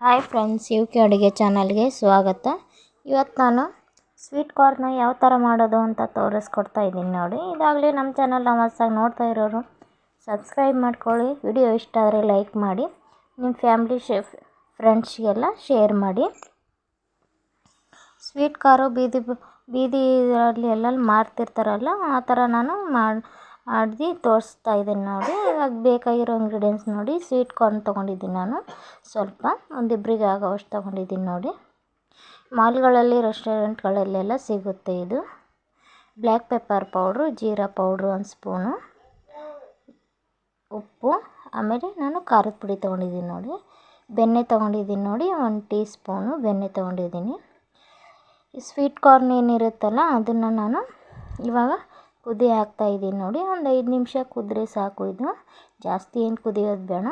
Hi friends, UK ಅಡುಗೆ ಚಾನಲ್ಗೆ ಸ್ವಾಗತ. ಇವತ್ತು ನಾನು ಸ್ವೀಟ್ ಕಾರ್ನ ಯಾವ ಥರ ಮಾಡೋದು ಅಂತ ತೋರಿಸ್ಕೊಡ್ತಾ ಇದ್ದೀನಿ ನೋಡಿ. ಇದಾಗಲೇ ನಮ್ಮ ಚಾನಲ್ನ ಹೊಸದಾಗಿ ನೋಡ್ತಾ ಇರೋರು ಸಬ್ಸ್ಕ್ರೈಬ್ ಮಾಡ್ಕೊಳ್ಳಿ. ವಿಡಿಯೋ ಇಷ್ಟ ಆದರೆ ಲೈಕ್ ಮಾಡಿ, ನಿಮ್ಮ ಫ್ಯಾಮಿಲಿ ಫ್ರೆಂಡ್ಸ್ಗೆಲ್ಲ ಶೇರ್ ಮಾಡಿ. ಸ್ವೀಟ್ ಕಾರು ಬೀದಿಯಲ್ಲಿ ಎಲ್ಲ ಮಾರ್ತಿರ್ತಾರಲ್ಲ, ಆ ಥರ ನಾನು ಮಾಡಿ ತೋರಿಸ್ತಾ ಇದ್ದೀನಿ ನೋಡಿ. ಇವಾಗ ಬೇಕಾಗಿರೋ ಇಂಗ್ರೀಡಿಯೆಂಟ್ಸ್ ನೋಡಿ. ಸ್ವೀಟ್ ಕಾರ್ನ್ ತೊಗೊಂಡಿದ್ದೀನಿ ನಾನು, ಸ್ವಲ್ಪ ಒಂದಿಬ್ಬರಿಗೆ ಆಗೋವಷ್ಟು ತೊಗೊಂಡಿದ್ದೀನಿ ನೋಡಿ. ಮಾಲ್ಗಳಲ್ಲಿ ರೆಸ್ಟೋರೆಂಟ್ಗಳಲ್ಲೆಲ್ಲ ಸಿಗುತ್ತೆ ಇದು. Black pepper powder, jeera powder 1 spoon, ಉಪ್ಪು, ಆಮೇಲೆ ನಾನು ಖಾರದ ಪುಡಿ ತೊಗೊಂಡಿದ್ದೀನಿ ನೋಡಿ. ಬೆಣ್ಣೆ ತೊಗೊಂಡಿದ್ದೀನಿ ನೋಡಿ, 1 ಟೀ ಸ್ಪೂನು ಬೆಣ್ಣೆ ತೊಗೊಂಡಿದ್ದೀನಿ. ಈ ಸ್ವೀಟ್ ಕಾರ್ನ್ ಏನಿರುತ್ತಲ್ಲ ಅದನ್ನು ನಾನು ಇವಾಗ ಕುದಿ ಹಾಕ್ತಾಯಿದ್ದೀನಿ ನೋಡಿ. ಒಂದು 5 ನಿಮಿಷ ಕುದ್ರೆ ಸಾಕು. ಇದು ಜಾಸ್ತಿ ಏನು ಕುದಿಯೋದು ಬೇಡ.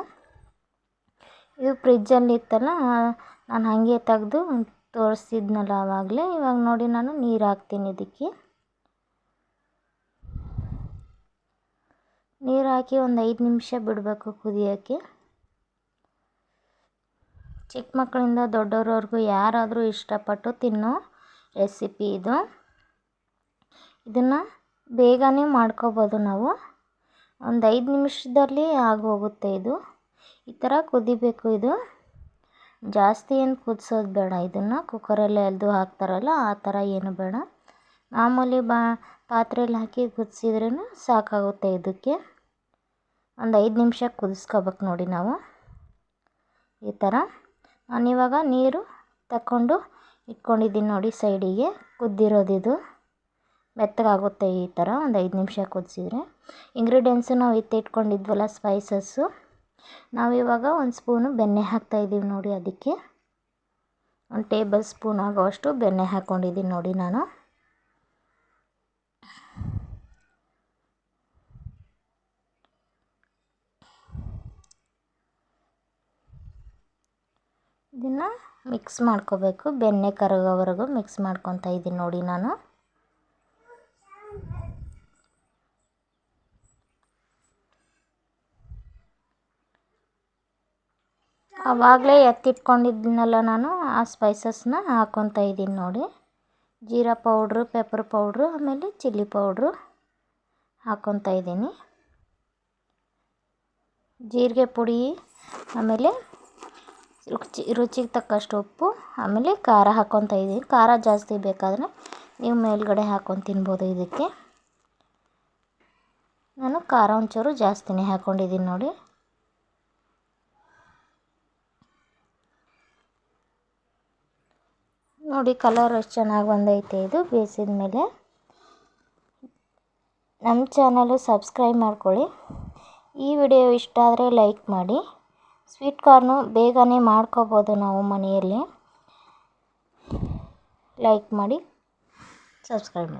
ಇದು ಫ್ರಿಜ್ಜಲ್ಲಿ ಇತ್ತಲ್ಲ, ನಾನು ಹಾಗೆ ತೆಗೆದು ತೋರಿಸಿದ್ನಲ್ಲ ಆವಾಗಲೇ. ಇವಾಗ ನೋಡಿ ನಾನು ನೀರು ಹಾಕ್ತೀನಿ. ಇದಕ್ಕೆ ನೀರು ಹಾಕಿ ಒಂದು 5 ನಿಮಿಷ ಬಿಡಬೇಕು ಕುದಿಯೋಕ್ಕೆ. ಚಿಕ್ಕ ಮಕ್ಕಳಿಂದ ದೊಡ್ಡವ್ರವರೆಗೂ ಯಾರಾದರೂ ಇಷ್ಟಪಟ್ಟು ತಿನ್ನೋ ರೆಸಿಪಿ ಇದು. ಇದನ್ನು ಬೇಗನೆ ಮಾಡ್ಕೋಬೋದು ನಾವು. ಒಂದು 5 ನಿಮಿಷದಲ್ಲಿ ಆಗೋಗುತ್ತೆ ಇದು. ಈ ಥರ ಕುದಿಬೇಕು. ಇದು ಜಾಸ್ತಿ ಏನು ಕುದಿಸೋದು ಬೇಡ. ಇದನ್ನು ಕುಕ್ಕರಲ್ಲಿ ಎಳೆದು ಹಾಕ್ತಾರಲ್ಲ ಆ ಥರ ಏನು ಬೇಡ. ಮಾಮೂಲಿ ಪಾತ್ರೆಯಲ್ಲಿ ಹಾಕಿ ಕುದಿಸಿದ್ರೂ ಸಾಕಾಗುತ್ತೆ. ಇದಕ್ಕೆ ಒಂದು 5 ನಿಮಿಷ ಕುದಿಸ್ಕೋಬೇಕು ನೋಡಿ ನಾವು. ಈ ಥರ ನಾನಿವಾಗ ನೀರು ತಗೊಂಡು ಇಟ್ಕೊಂಡಿದ್ದೀನಿ ನೋಡಿ ಸೈಡಿಗೆ. ಕುದ್ದಿರೋದಿದು ಮೆತ್ತಗಾಗುತ್ತೆ ಈ ಥರ ಒಂದು 5 ನಿಮಿಷ ಕುದಿಸಿದ್ರೆ. ಇಂಗ್ರೀಡಿಯೆಂಟ್ಸು ನಾವು ಇಟ್ಕೊಂಡಿದ್ವಲ್ಲ ಸ್ಪೈಸಸ್ಸು, ನಾವಿವಾಗ 1 ಸ್ಪೂನು ಬೆಣ್ಣೆ ಹಾಕ್ತಾಯಿದ್ದೀವಿ ನೋಡಿ. ಅದಕ್ಕೆ 1 ಟೇಬಲ್ ಸ್ಪೂನ್ ಆಗೋವಷ್ಟು ಬೆಣ್ಣೆ ಹಾಕ್ಕೊಂಡಿದ್ದೀನಿ ನೋಡಿ ನಾನು. ಇದನ್ನು ಮಿಕ್ಸ್ ಮಾಡ್ಕೋಬೇಕು. ಬೆಣ್ಣೆ ಕರಗೋವರೆಗೂ ಮಿಕ್ಸ್ ಮಾಡ್ಕೊತಾ ಇದ್ದೀನಿ ನೋಡಿ ನಾನು. ಆವಾಗಲೇ ಎತ್ತಿಟ್ಕೊಂಡಿದ್ದೀನಲ್ಲ ನಾನು, ಆ ಸ್ಪೈಸಸ್ನ ಹಾಕ್ಕೊತಾ ಇದ್ದೀನಿ ನೋಡಿ. ಜೀರಾ ಪೌಡ್ರು, ಪೆಪ್ಪರ್ ಪೌಡ್ರು, ಆಮೇಲೆ ಚಿಲ್ಲಿ ಪೌಡ್ರು ಹಾಕ್ಕೊತಾ ಇದ್ದೀನಿ. ಜೀರಿಗೆ ಪುಡಿ, ಆಮೇಲೆ ರುಚಿಗೆ ತಕ್ಕಷ್ಟು ಉಪ್ಪು, ಆಮೇಲೆ ಖಾರ ಹಾಕ್ಕೊತಾ ಇದ್ದೀನಿ. ಖಾರ ಜಾಸ್ತಿ ಬೇಕಾದರೆ ನೀವು ಮೇಲ್ಗಡೆ ಹಾಕ್ಕೊಂಡು ತಿನ್ಬೋದು. ಇದಕ್ಕೆ ನಾನು ಖಾರ ಒಂಚೂರು ಜಾಸ್ತಿನೇ ಹಾಕ್ಕೊಂಡಿದ್ದೀನಿ ನೋಡಿ. ನೋಡಿ ಕಲರ್ ಎಷ್ಟು ಚೆನ್ನಾಗಿ ಬಂದೈತೆ ಇದು ಬೇಯಿಸಿದ ಮೇಲೆ. ನಮ್ಮ ಚಾನಲು ಸಬ್ಸ್ಕ್ರೈಬ್ ಮಾಡ್ಕೊಳ್ಳಿ. ಈ ವಿಡಿಯೋ ಇಷ್ಟ ಆದರೆ ಲೈಕ್ ಮಾಡಿ. ಸ್ವೀಟ್ ಕಾರ್ನು ಬೇಗನೆ ಮಾಡ್ಕೋಬೋದು ನಾವು ಮನೆಯಲ್ಲಿ. ಲೈಕ್ ಮಾಡಿ, ಸಬ್ಸ್ಕ್ರೈಬ್ ಮಾಡಿ.